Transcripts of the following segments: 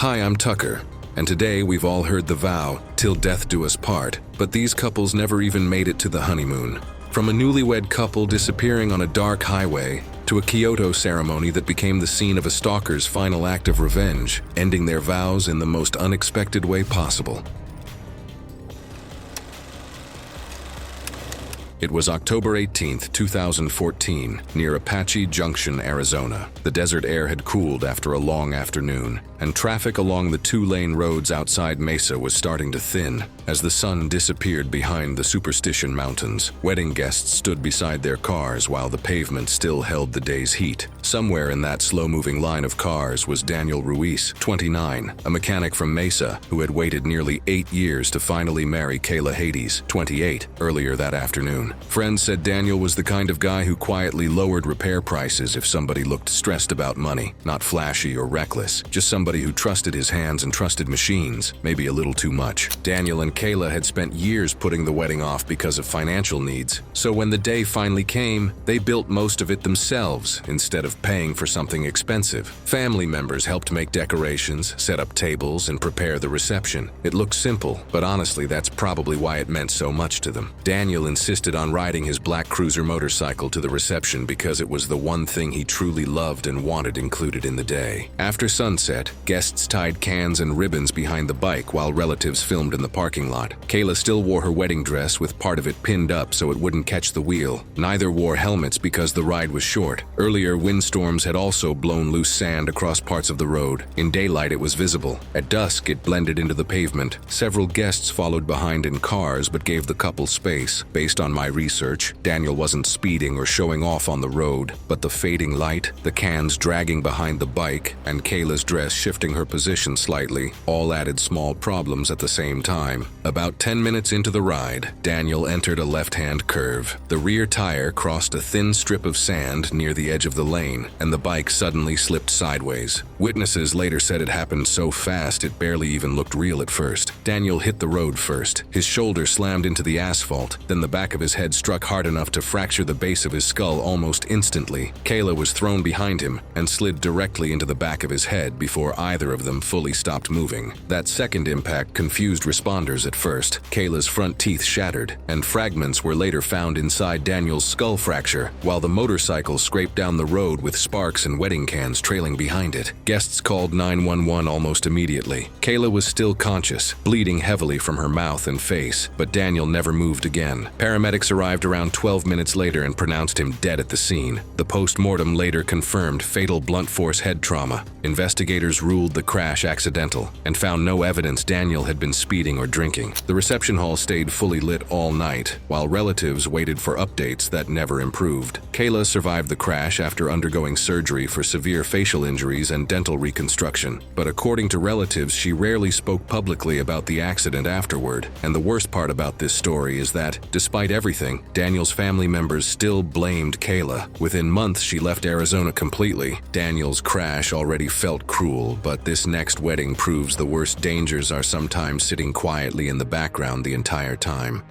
Hi, I'm Tucker, and today we've all heard the vow, till death do us part, but these couples never even made it to the honeymoon. From a newlywed couple disappearing on a dark highway, to a Kyoto ceremony that became the scene of a stalker's final act of revenge, ending their vows in the most unexpected way possible. It was October 18, 2014, near Apache Junction, Arizona. The desert air had cooled after a long afternoon, and traffic along the two-lane roads outside Mesa was starting to thin. As the sun disappeared behind the Superstition Mountains, wedding guests stood beside their cars while the pavement still held the day's heat. Somewhere in that slow-moving line of cars was Daniel Ruiz, 29, a mechanic from Mesa who had waited nearly 8 years to finally marry Kayla Hades, 28, earlier that afternoon. Friends said Daniel was the kind of guy who quietly lowered repair prices if somebody looked stressed about money. Not flashy or reckless, just somebody who trusted his hands and trusted machines, maybe a little too much. Daniel and Kayla had spent years putting the wedding off because of financial needs, so when the day finally came, they built most of it themselves instead of paying for something expensive. Family members helped make decorations, set up tables, and prepare the reception. It looked simple, but honestly that's probably why it meant so much to them. Daniel insisted on riding his black cruiser motorcycle to the reception because it was the one thing he truly loved and wanted included in the day. After sunset, guests tied cans and ribbons behind the bike while relatives filmed in the parking lot. Kayla still wore her wedding dress with part of it pinned up so it wouldn't catch the wheel. Neither wore helmets because the ride was short. Earlier, windstorms had also blown loose sand across parts of the road. In daylight, it was visible. At dusk, it blended into the pavement. Several guests followed behind in cars but gave the couple space. Based on my research, Daniel wasn't speeding or showing off on the road, but the fading light, the cans dragging behind the bike, and Kayla's dress shifting her position slightly all added small problems at the same time. About 10 minutes into the ride, Daniel entered a left-hand curve. The rear tire crossed a thin strip of sand near the edge of the lane, and the bike suddenly slipped sideways. Witnesses later said it happened so fast it barely even looked real at first. Daniel hit the road first. His shoulder slammed into the asphalt, then the back of his head struck hard enough to fracture the base of his skull almost instantly. Kayla was thrown behind him and slid directly into the back of his head before either of them fully stopped moving. That second impact confused responders at first. Kayla's front teeth shattered, and fragments were later found inside Daniel's skull fracture, while the motorcycle scraped down the road with sparks and wedding cans trailing behind it. Guests called 911 almost immediately. Kayla was still conscious, bleeding heavily from her mouth and face, but Daniel never moved again. Paramedics arrived around 12 minutes later and pronounced him dead at the scene. The post-mortem later confirmed fatal blunt force head trauma. Investigators ruled the crash accidental and found no evidence Daniel had been speeding or drinking. The reception hall stayed fully lit all night, while relatives waited for updates that never improved. Kayla survived the crash after undergoing surgery for severe facial injuries and dental reconstruction, but according to relatives, she rarely spoke publicly about the accident afterward. And the worst part about this story is that, despite everything, Daniel's family members still blamed Kayla. Within months, she left Arizona completely. Daniel's crash already felt cruel, but this next wedding proves the worst dangers are sometimes sitting quietly in the background the entire time.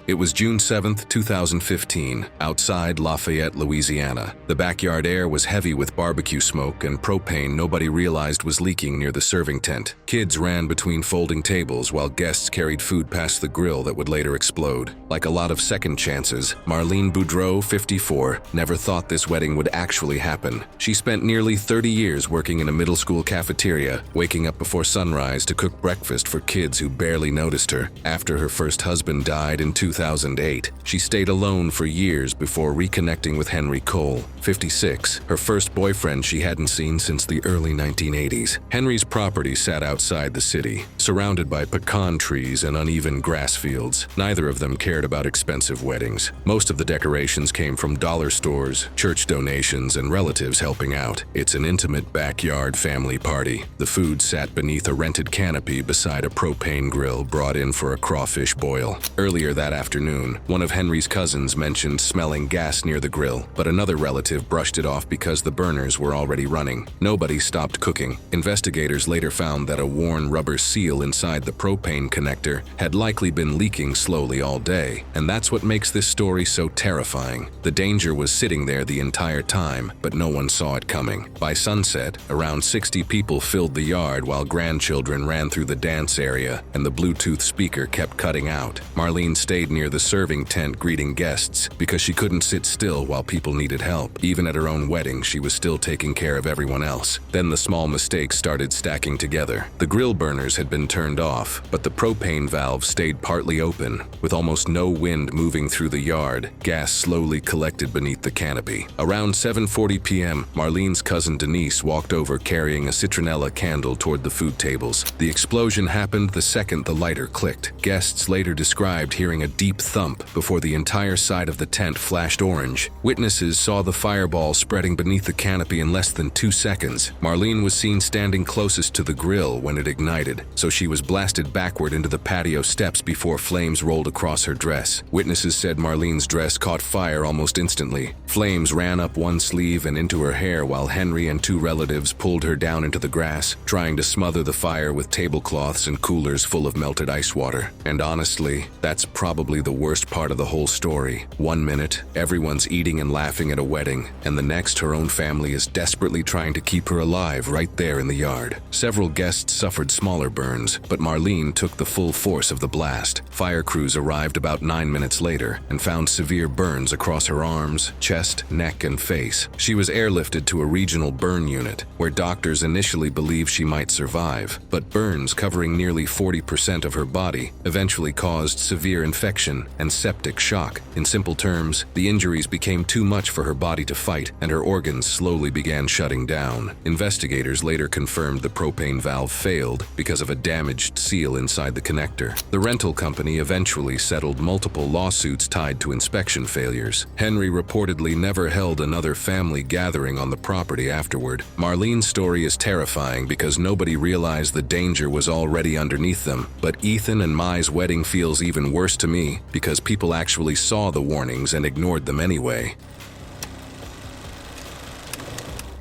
It was June 7, 2015, outside Lafayette, Louisiana. The backyard air was heavy with barbecue smoke and propane nobody realized was leaking near the serving tent. Kids ran between folding tables while guests carried food past the grill that would later explode. Like a lot of second chances, Marlene Boudreau, 54, never thought this wedding would actually happen. She spent nearly 30 years working in a middle school cafeteria, waking up before sunrise to cook breakfast for kids who barely noticed her. After her first husband died in 2008, she stayed alone for years before reconnecting with Henry Cole, 56, her first boyfriend she hadn't seen since the early 1980s. Henry's property sat outside the city, surrounded by pecan trees and uneven grass fields. Neither of them cared about expensive weddings. Most of the decorations came from dollar stores, church donations, and relatives helping out. It's an intimate backyard family party. The food sat beneath a rented canopy beside a propane grill brought in for a crawfish boil. Earlier that afternoon, one of Henry's cousins mentioned smelling gas near the grill, but another relative brushed it off because the burners were already running. Nobody stopped cooking. Investigators later found that a worn rubber seal inside the propane connector had likely been leaking slowly all day, and that's what makes this story so terrifying. The danger was sitting there the entire time, but no one saw it coming. By sunset, around 60 people filled the yard while grandchildren ran through the dance area, and the Bluetooth speaker kept cutting out. Marlene stayed near the serving tent greeting guests because she couldn't sit still while people needed help. Even at her own wedding, she was still taking care of everyone else. Then the small mistakes started stacking together. The grill burners had been turned off, but the propane valve stayed partly open. With almost no wind moving through the yard, gas slowly collected beneath the canopy. Around 7:40 p.m., Marlene's cousin Denise walked over carrying a citronella candle toward the food tables. The explosion happened the second the lighter clicked. Guests later described hearing a deep thump before the entire side of the tent flashed orange. Witnesses saw the fireball spreading beneath the canopy in less than 2 seconds. Marlene was seen standing closest to the grill when it ignited, so she was blasted backward into the patio steps before flames rolled across her dress. Witnesses said Marlene's dress caught fire almost instantly. Flames ran up one sleeve and into her hair while Henry and 2 relatives pulled her down into the grass, trying to smother the fire with tablecloths and coolers full of melted ice water. And honestly, that's probably the worst part of the whole story. One minute, everyone's eating and laughing at a wedding, and the next, her own family is desperately trying to keep her alive right there in the yard. Several guests suffered smaller burns, but Marlene took the full force of the blast. Fire crews arrived about 9 minutes later and found severe burns across her arms, chest, neck, and face. She was airlifted to a regional burn unit, where doctors initially believed she might survive, but burns covering nearly 40% of her body eventually caused severe infection and septic shock. In simple terms, the injuries became too much for her body to fight, and her organs slowly began shutting down. Investigators later confirmed the propane valve failed because of a damaged seal inside the connector. The rental company eventually settled multiple lawsuits tied to inspection failures. Henry reportedly never held another family gathering on the property afterward. Marlene's story is terrifying because nobody realized the danger was already underneath them, but Ethan and Mai's wedding feels even worse to me because people actually saw the warnings and ignored them anyway.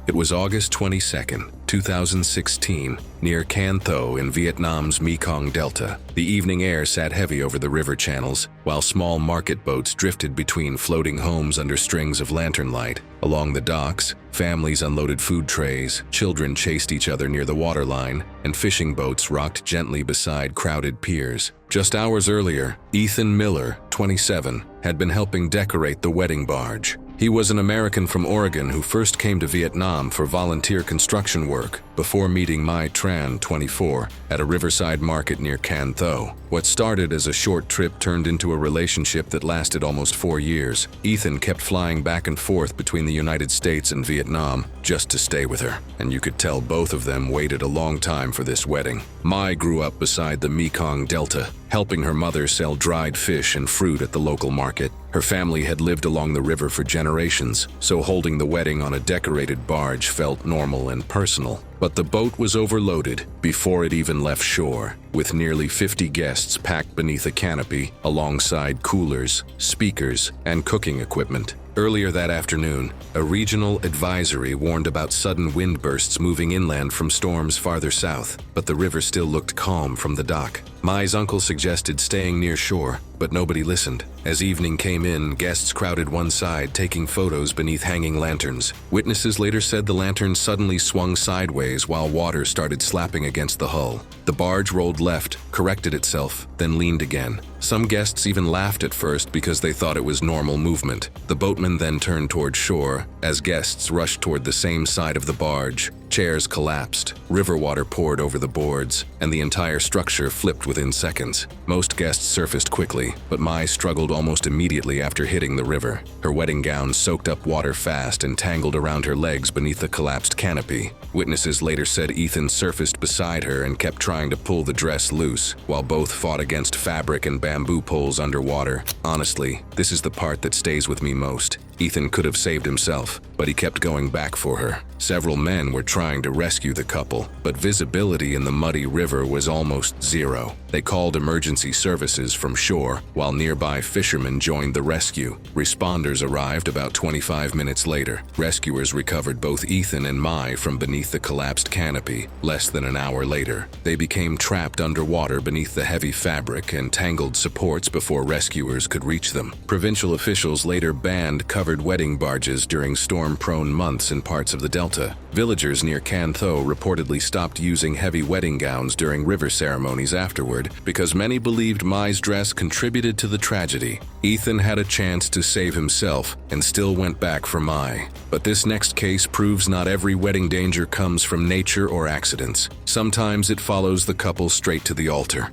It was August 22nd, 2016, near Can Tho in Vietnam's Mekong Delta. The evening air sat heavy over the river channels, while small market boats drifted between floating homes under strings of lantern light. Along the docks, families unloaded food trays, children chased each other near the waterline, and fishing boats rocked gently beside crowded piers. Just hours earlier, Ethan Miller, 27, had been helping decorate the wedding barge. He was an American from Oregon who first came to Vietnam for volunteer construction work before meeting Mai Tran, 24, at a riverside market near Can Tho. What started as a short trip turned into a relationship that lasted almost 4 years. Ethan kept flying back and forth between the United States and Vietnam just to stay with her, and you could tell both of them waited a long time for this wedding. Mai grew up beside the Mekong Delta, helping her mother sell dried fish and fruit at the local market. Her family had lived along the river for generations, so holding the wedding on a decorated barge felt normal and personal. But the boat was overloaded before it even left shore, with nearly 50 guests packed beneath a canopy alongside coolers, speakers, and cooking equipment. Earlier that afternoon, a regional advisory warned about sudden wind bursts moving inland from storms farther south, but the river still looked calm from the dock. Mai's uncle suggested staying near shore, but nobody listened. As evening came in, guests crowded one side, taking photos beneath hanging lanterns. Witnesses later said the lanterns suddenly swung sideways while water started slapping against the hull. The barge rolled left, corrected itself, then leaned again. Some guests even laughed at first because they thought it was normal movement. The boatman then turned toward shore as guests rushed toward the same side of the barge. Chairs collapsed, river water poured over the boards, and the entire structure flipped within seconds. Most guests surfaced quickly, but Mai struggled almost immediately after hitting the river. Her wedding gown soaked up water fast and tangled around her legs beneath the collapsed canopy. Witnesses later said Ethan surfaced beside her and kept trying to pull the dress loose, while both fought against fabric and bamboo poles underwater. Honestly, this is the part that stays with me most. Ethan could have saved himself, but he kept going back for her. Several men were trying to rescue the couple, but visibility in the muddy river was almost zero. They called emergency services from shore, while nearby fishermen joined the rescue. Responders arrived about 25 minutes later. Rescuers recovered both Ethan and Mai from beneath the collapsed canopy. Less than an hour later, they became trapped underwater beneath the heavy fabric and tangled supports before rescuers could reach them. Provincial officials later banned covered wedding barges during storm-prone months in parts of the delta. Villagers near Cantho reportedly stopped using heavy wedding gowns during river ceremonies afterward because many believed Mai's dress contributed to the tragedy. Ethan had a chance to save himself and still went back for Mai. But this next case proves not every wedding danger comes from nature or accidents. Sometimes it follows the couple straight to the altar.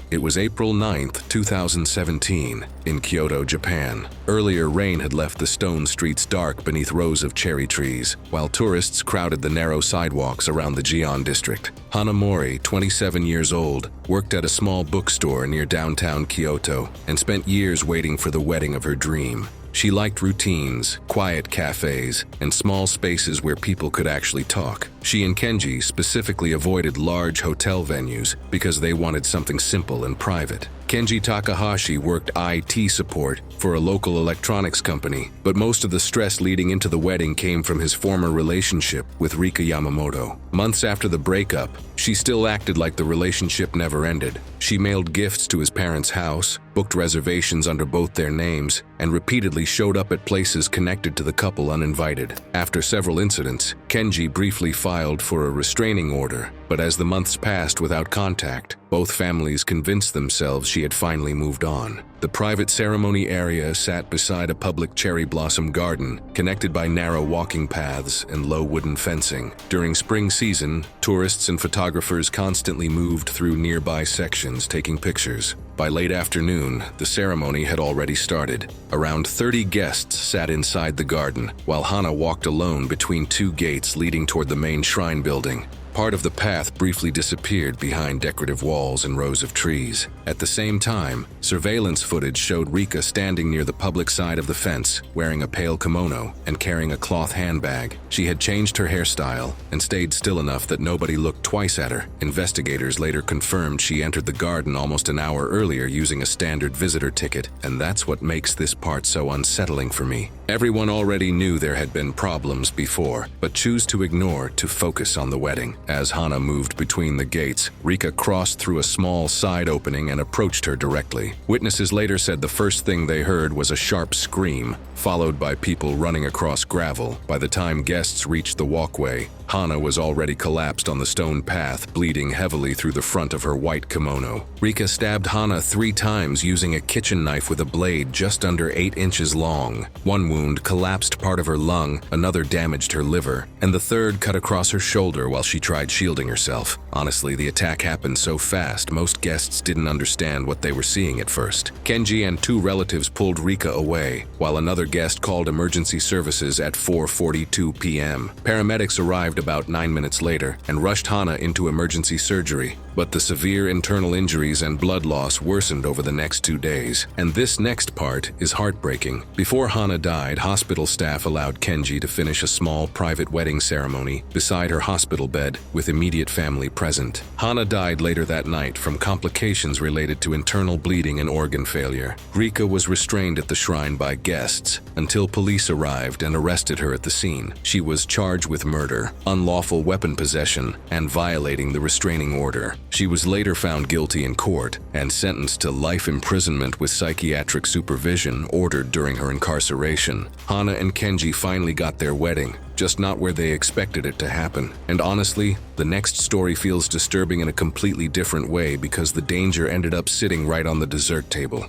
It was April 9, 2017, in Kyoto, Japan. Earlier, rain had left the stone streets dark beneath rows of cherry trees, while tourists crowded the narrow sidewalks around the Gion district. Hana Mori, 27 years old, worked at a small bookstore near downtown Kyoto and spent years waiting for the wedding of her dream. She liked routines, quiet cafes, and small spaces where people could actually talk. She and Kenji specifically avoided large hotel venues because they wanted something simple and private. Kenji Takahashi worked IT support for a local electronics company, but most of the stress leading into the wedding came from his former relationship with Rika Yamamoto. Months after the breakup, she still acted like the relationship never ended. She mailed gifts to his parents' house, booked reservations under both their names, and repeatedly showed up at places connected to the couple uninvited. After several incidents, Kenji briefly filed for a restraining order, but as the months passed without contact, both families convinced themselves she had finally moved on. The private ceremony area sat beside a public cherry blossom garden, connected by narrow walking paths and low wooden fencing. During spring season, tourists and photographers constantly moved through nearby sections taking pictures. By late afternoon, the ceremony had already started. Around 30 guests sat inside the garden, while Hana walked alone between two gates leading toward the main shrine building. Part of the path briefly disappeared behind decorative walls and rows of trees. At the same time, surveillance footage showed Rika standing near the public side of the fence, wearing a pale kimono and carrying a cloth handbag. She had changed her hairstyle and stayed still enough that nobody looked twice at her. Investigators later confirmed she entered the garden almost an hour earlier using a standard visitor ticket, and that's what makes this part so unsettling for me. Everyone already knew there had been problems before, but chose to ignore to focus on the wedding. As Hana moved between the gates, Rika crossed through a small side opening and approached her directly. Witnesses later said the first thing they heard was a sharp scream, followed by people running across gravel. By the time guests reached the walkway, Hana was already collapsed on the stone path, bleeding heavily through the front of her white kimono. Rika stabbed Hana 3 times using a kitchen knife with a blade just under 8 inches long. One wound collapsed part of her lung, another damaged her liver, and the third cut across her shoulder while she tried shielding herself. Honestly, the attack happened so fast, most guests didn't understand what they were seeing at first. Kenji and 2 relatives pulled Rika away, while another guest called emergency services at 4:42 p.m. Paramedics arrived about 9 minutes later and rushed Hana into emergency surgery, but the severe internal injuries and blood loss worsened over the next 2 days. And this next part is heartbreaking. Before Hana died, hospital staff allowed Kenji to finish a small private wedding ceremony beside her hospital bed with immediate family present. Hana died later that night from complications related to internal bleeding and organ failure. Rika was restrained at the shrine by guests until police arrived and arrested her at the scene. She was charged with murder, unlawful weapon possession, and violating the restraining order. She was later found guilty in court and sentenced to life imprisonment with psychiatric supervision ordered during her incarceration. Hana and Kenji finally got their wedding, just not where they expected it to happen. And honestly, the next story feels disturbing in a completely different way because the danger ended up sitting right on the dessert table.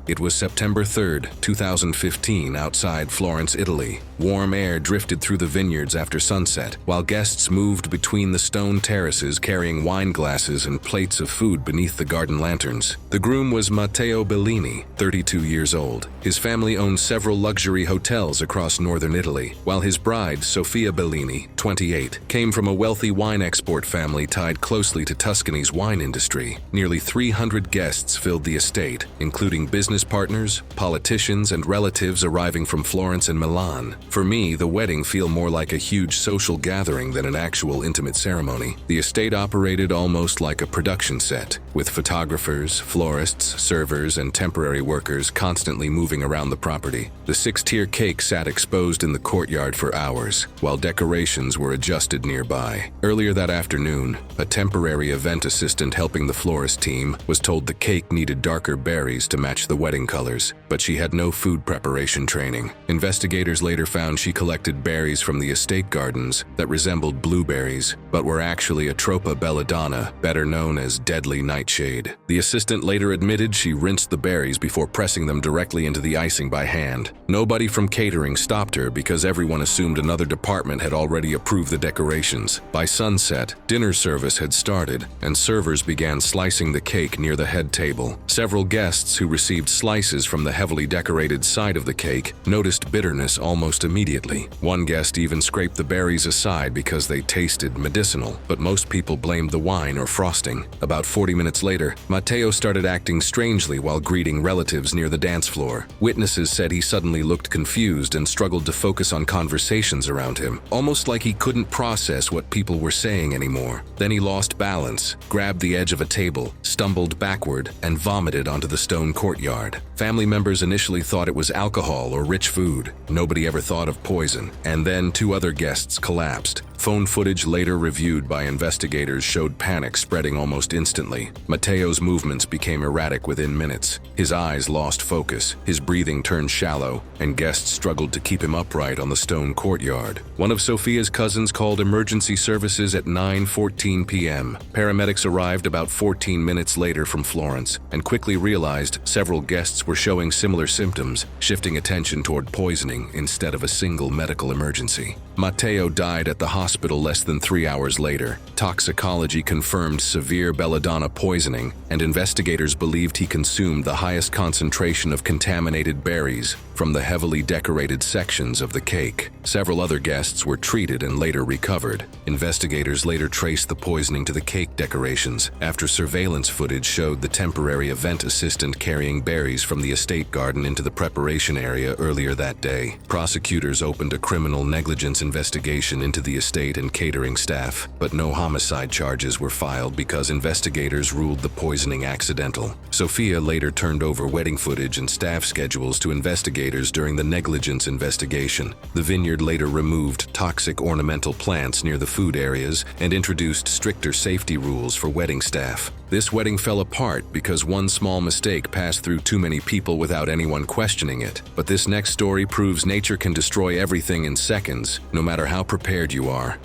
It was September 3, 2015, outside Florence, Italy. Warm air drifted through the vineyards after sunset, while guests moved between the stone terraces carrying wine glasses and plates of food beneath the garden lanterns. The groom was Matteo Bellini, 32 years old. His family owned several luxury hotels across northern Italy, while his bride, Sofia Bellini, 28, came from a wealthy wine export family tied closely to Tuscany's wine industry. Nearly 300 guests filled the estate, including business business partners, politicians, and relatives arriving from Florence and Milan. For me, the wedding felt more like a huge social gathering than an actual intimate ceremony. The estate operated almost like a production set, with photographers, florists, servers, and temporary workers constantly moving around the property. The 6-tier cake sat exposed in the courtyard for hours, while decorations were adjusted nearby. Earlier that afternoon, a temporary event assistant helping the florist team was told the cake needed darker berries to match the wedding colors, but she had no food preparation training. Investigators later found she collected berries from the estate gardens that resembled blueberries, but were actually Atropa belladonna, better known as deadly nightshade. The assistant later admitted she rinsed the berries before pressing them directly into the icing by hand. Nobody from catering stopped her because everyone assumed another department had already approved the decorations. By sunset, dinner service had started, and servers began slicing the cake near the head table. Several guests who received slices from the heavily decorated side of the cake noticed bitterness almost immediately. One guest even scraped the berries aside because they tasted medicinal, but most people blamed the wine or frosting. About 40 minutes later, Matteo started acting strangely while greeting relatives near the dance floor. Witnesses said he suddenly looked confused and struggled to focus on conversations around him, almost like he couldn't process what people were saying anymore. Then he lost balance, grabbed the edge of a table, stumbled backward, and vomited onto the stone courtyard. Family members initially thought it was alcohol or rich food. Nobody ever thought of poison. And then 2 other guests collapsed. Phone footage later reviewed by investigators showed panic spreading almost instantly. Matteo's movements became erratic within minutes. His eyes lost focus, his breathing turned shallow, and guests struggled to keep him upright on the stone courtyard. One of Sophia's cousins called emergency services at 9:14 p.m. Paramedics arrived about 14 minutes later from Florence and quickly realized several guests were showing similar symptoms, shifting attention toward poisoning instead of a single medical emergency. Matteo died at the hospital less than 3 hours later. Toxicology confirmed severe belladonna poisoning, and investigators believed he consumed the highest concentration of contaminated berries from the heavily decorated sections of the cake. Several other guests were treated and later recovered. Investigators later traced the poisoning to the cake decorations after surveillance footage showed the temporary event assistant carrying berries from the estate garden into the preparation area earlier that day. Prosecutors opened a criminal negligence investigation into the estate and catering staff, but no homicide charges were filed because investigators ruled the poisoning accidental. Sophia later turned over wedding footage and staff schedules to investigators during the negligence investigation. The vineyard later removed toxic ornamental plants near the food areas and introduced stricter safety rules for wedding staff. This wedding fell apart because one small mistake passed through too many people without anyone questioning it. But this next story proves nature can destroy everything in seconds, no matter how prepared you are.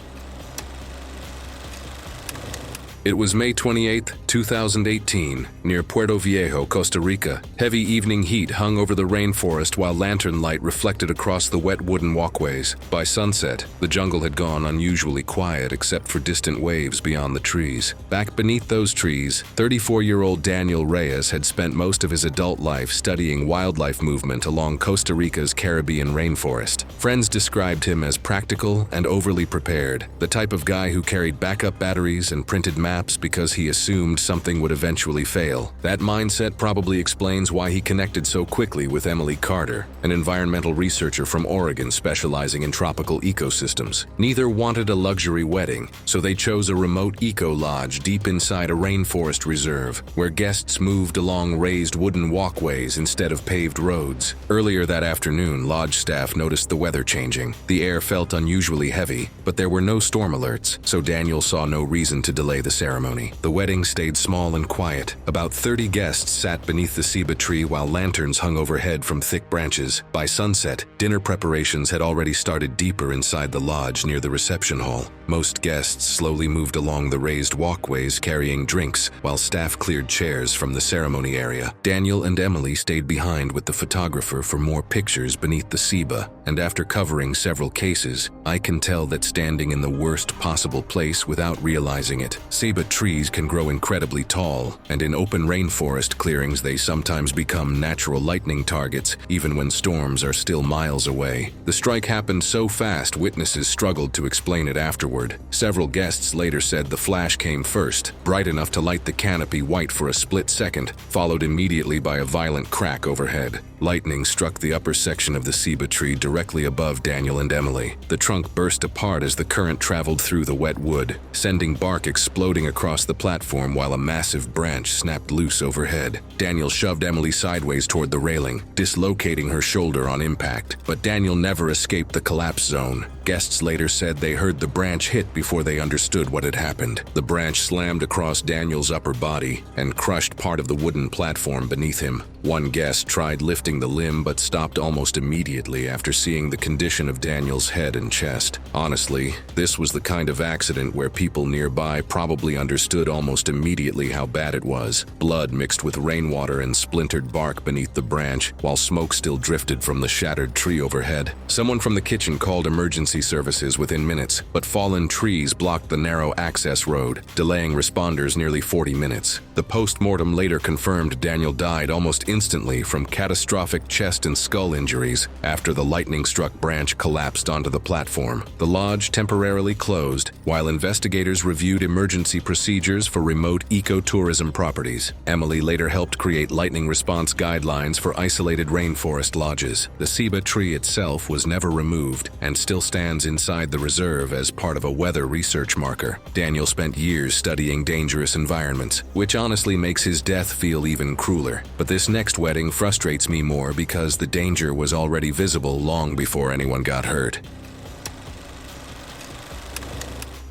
It was May 28, 2018, near Puerto Viejo, Costa Rica. Heavy evening heat hung over the rainforest while lantern light reflected across the wet wooden walkways. By sunset, the jungle had gone unusually quiet except for distant waves beyond the trees. Back beneath those trees, 34-year-old Daniel Reyes had spent most of his adult life studying wildlife movement along Costa Rica's Caribbean rainforest. Friends described him as practical and overly prepared, the type of guy who carried backup batteries and printed maps because he assumed something would eventually fail. That mindset probably explains why he connected so quickly with Emily Carter, an environmental researcher from Oregon specializing in tropical ecosystems. Neither wanted a luxury wedding, so they chose a remote eco-lodge deep inside a rainforest reserve, where guests moved along raised wooden walkways instead of paved roads. Earlier that afternoon, lodge staff noticed the weather changing. The air felt unusually heavy, but there were no storm alerts, so Daniel saw no reason to delay the ceremony. The wedding stayed small and quiet. About 30 guests sat beneath the ceiba tree while lanterns hung overhead from thick branches. By sunset, dinner preparations had already started deeper inside the lodge near the reception hall. Most guests slowly moved along the raised walkways carrying drinks, while staff cleared chairs from the ceremony area. Daniel and Emily stayed behind with the photographer for more pictures beneath the ceiba, and after covering several cases, I can tell that standing in the worst possible place without realizing it. Ceiba ceiba trees can grow incredibly tall, and in open rainforest clearings they sometimes become natural lightning targets, even when storms are still miles away. The strike happened so fast, witnesses struggled to explain it afterward. Several guests later said the flash came first, bright enough to light the canopy white for a split second, followed immediately by a violent crack overhead. Lightning struck the upper section of the ceiba tree directly above Daniel and Emily. The trunk burst apart as the current traveled through the wet wood, sending bark exploding across the platform while a massive branch snapped loose overhead. Daniel shoved Emily sideways toward the railing, dislocating her shoulder on impact, but Daniel never escaped the collapse zone. Guests later said they heard the branch hit before they understood what had happened. The branch slammed across Daniel's upper body and crushed part of the wooden platform beneath him. One guest tried lifting the limb but stopped almost immediately after seeing the condition of Daniel's head and chest. Honestly, this was the kind of accident where people nearby probably understood almost immediately how bad it was. Blood mixed with rainwater and splintered bark beneath the branch, while smoke still drifted from the shattered tree overhead. Someone from the kitchen called emergency services within minutes, but fallen trees blocked the narrow access road, delaying responders nearly 40 minutes. The post-mortem later confirmed Daniel died almost instantly from catastrophic chest and skull injuries after the lightning-struck branch collapsed onto the platform. The lodge temporarily closed, while investigators reviewed emergency procedures for remote ecotourism properties. Emily later helped create lightning response guidelines for isolated rainforest lodges. The ceiba tree itself was never removed and still stands inside the reserve as part of a weather research marker. Daniel spent years studying dangerous environments, which honestly makes his death feel even crueler. But this next wedding frustrates me more because the danger was already visible long before anyone got hurt.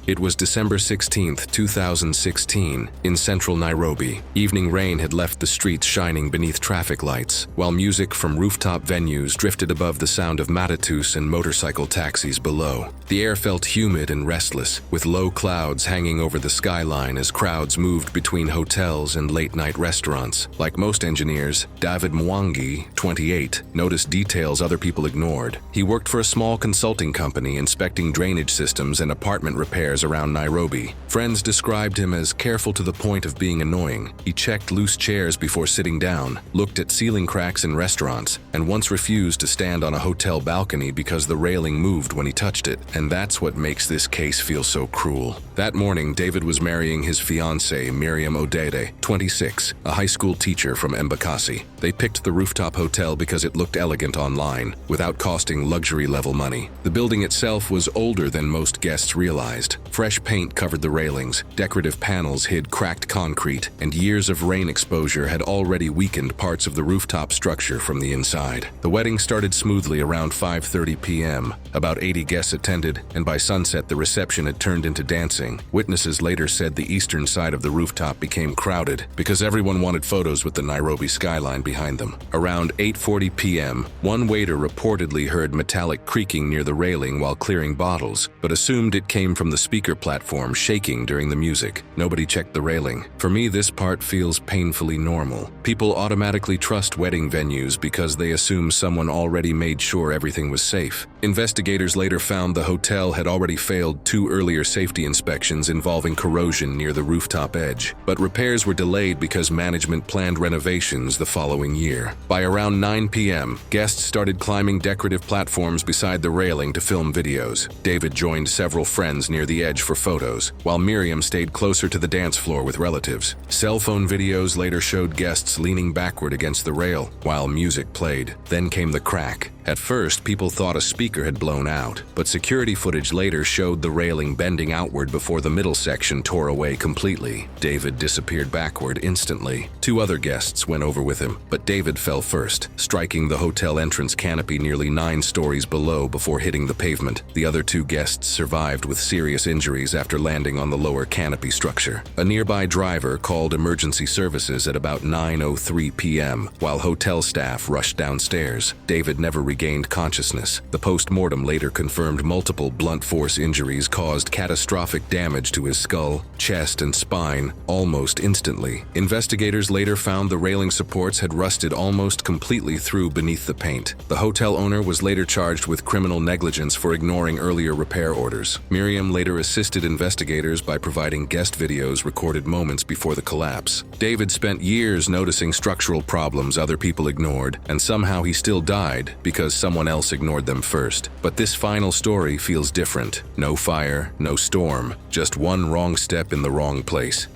It was December 16, 2016, in central Nairobi. Evening rain had left the streets shining beneath traffic lights, while music from rooftop venues drifted above the sound of matatus and motorcycle taxis below. The air felt humid and restless, with low clouds hanging over the skyline as crowds moved between hotels and late-night restaurants. Like most engineers, David Mwangi, 28, noticed details other people ignored. He worked for a small consulting company inspecting drainage systems and apartment repairs around Nairobi. Friends described him as careful to the point of being annoying. He checked loose chairs before sitting down, looked at ceiling cracks in restaurants, and once refused to stand on a hotel balcony because the railing moved when he touched it. And that's what makes this case feel so cruel. That morning, David was marrying his fiancée, Miriam Odede, 26, a high school teacher from Embakasi. They picked the rooftop hotel because it looked elegant online, without costing luxury-level money. The building itself was older than most guests realized. Fresh paint covered the railings, decorative panels hid cracked concrete, and years of rain exposure had already weakened parts of the rooftop structure from the inside. The wedding started smoothly around 5:30 p.m. About 80 guests attended, and by sunset the reception had turned into dancing. Witnesses later said the eastern side of the rooftop became crowded because everyone wanted photos with the Nairobi skyline behind them. Around 8:40 p.m., one waiter reportedly heard metallic creaking near the railing while clearing bottles, but assumed it came from the speaker platform shaking during the music. Nobody checked the railing. For me, this part feels painfully normal. People automatically trust wedding venues because they assume someone already made sure everything was safe. Investigators later found the hotel had already failed 2 earlier safety inspections involving corrosion near the rooftop edge, but repairs were delayed because management planned renovations the following year. By around 9 p.m., guests started climbing decorative platforms beside the railing to film videos. David joined several friends near the edge for photos, while Miriam stayed closer to the dance floor with relatives. Cell phone videos later showed guests leaning backward against the rail while music played. Then came the crack. At first, people thought a speaker had blown out, but security footage later showed the railing bending outward before the middle section tore away completely. David disappeared backward instantly. 2 other guests went over with him, but David fell first, striking the hotel entrance canopy nearly 9 stories below before hitting the pavement. The other 2 guests survived with serious injuries after landing on the lower canopy structure. A nearby driver called emergency services at about 9:03 p.m., while hotel staff rushed downstairs. David never regained consciousness. The post-mortem later confirmed multiple blunt force injuries caused catastrophic damage to his skull, chest, and spine almost instantly. Investigators later found the railing supports had rusted almost completely through beneath the paint. The hotel owner was later charged with criminal negligence for ignoring earlier repair orders. Miriam later assisted investigators by providing guest videos recorded moments before the collapse. David spent years noticing structural problems other people ignored, and somehow he still died because someone else ignored them first. But this final story feels different. No fire, no storm, just one wrong step in the wrong place.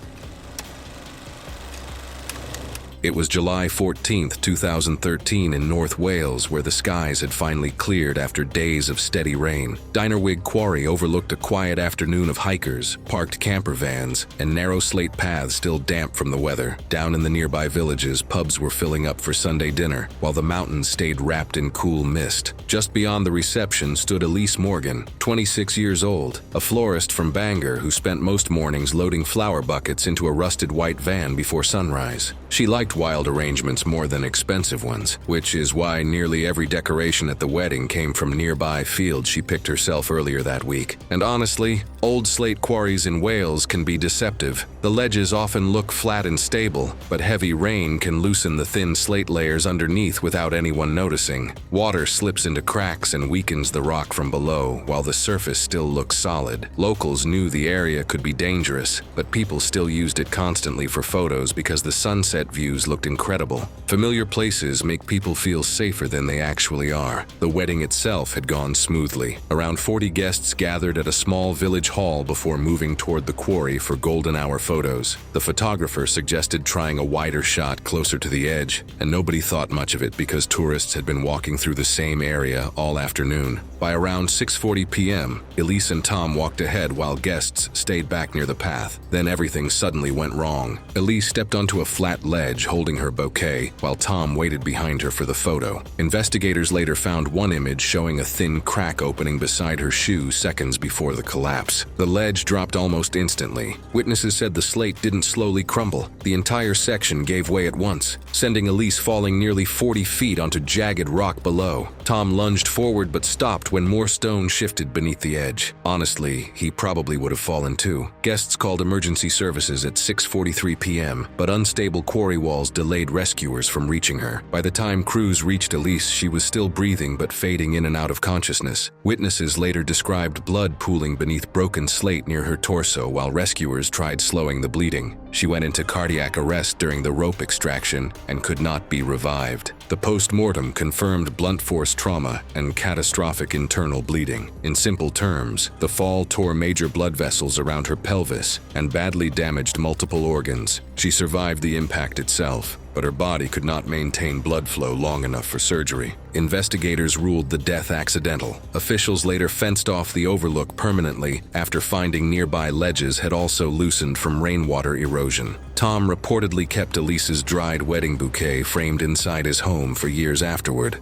It was July 14, 2013 in North Wales where the skies had finally cleared after days of steady rain. Dinerwig Quarry overlooked a quiet afternoon of hikers, parked camper vans, and narrow slate paths still damp from the weather. Down in the nearby villages, pubs were filling up for Sunday dinner, while the mountains stayed wrapped in cool mist. Just beyond the reception stood Elise Morgan, 26 years old, a florist from Bangor who spent most mornings loading flower buckets into a rusted white van before sunrise. She liked wild arrangements more than expensive ones, which is why nearly every decoration at the wedding came from nearby fields she picked herself earlier that week. And honestly, old slate quarries in Wales can be deceptive. The ledges often look flat and stable, but heavy rain can loosen the thin slate layers underneath without anyone noticing. Water slips into cracks and weakens the rock from below, while the surface still looks solid. Locals knew the area could be dangerous, but people still used it constantly for photos because the sunset views looked incredible. Familiar places make people feel safer than they actually are. The wedding itself had gone smoothly. Around 40 guests gathered at a small village hall before moving toward the quarry for golden hour photos. The photographer suggested trying a wider shot closer to the edge, and nobody thought much of it because tourists had been walking through the same area all afternoon. By around 6:40 p.m., Elise and Tom walked ahead while guests stayed back near the path. Then everything suddenly went wrong. Elise stepped onto a flat ledge holding her bouquet, while Tom waited behind her for the photo. Investigators later found one image showing a thin crack opening beside her shoe seconds before the collapse. The ledge dropped almost instantly. Witnesses said the slate didn't slowly crumble. The entire section gave way at once, sending Elise falling nearly 40 feet onto jagged rock below. Tom lunged forward but stopped when more stone shifted beneath the edge. Honestly, he probably would have fallen too. Guests called emergency services at 6:43 p.m., but unstable quarry walls delayed rescuers from reaching her. By the time crews reached Elise, she was still breathing but fading in and out of consciousness. Witnesses later described blood pooling beneath broken slate near her torso while rescuers tried slowing the bleeding. She went into cardiac arrest during the rope extraction and could not be revived. The post-mortem confirmed blunt force trauma and catastrophic internal bleeding. In simple terms, the fall tore major blood vessels around her pelvis and badly damaged multiple organs. She survived the impact itself, but her body could not maintain blood flow long enough for surgery. Investigators ruled the death accidental. Officials later fenced off the overlook permanently after finding nearby ledges had also loosened from rainwater erosion. Tom reportedly kept Elise's dried wedding bouquet framed inside his home for years afterward.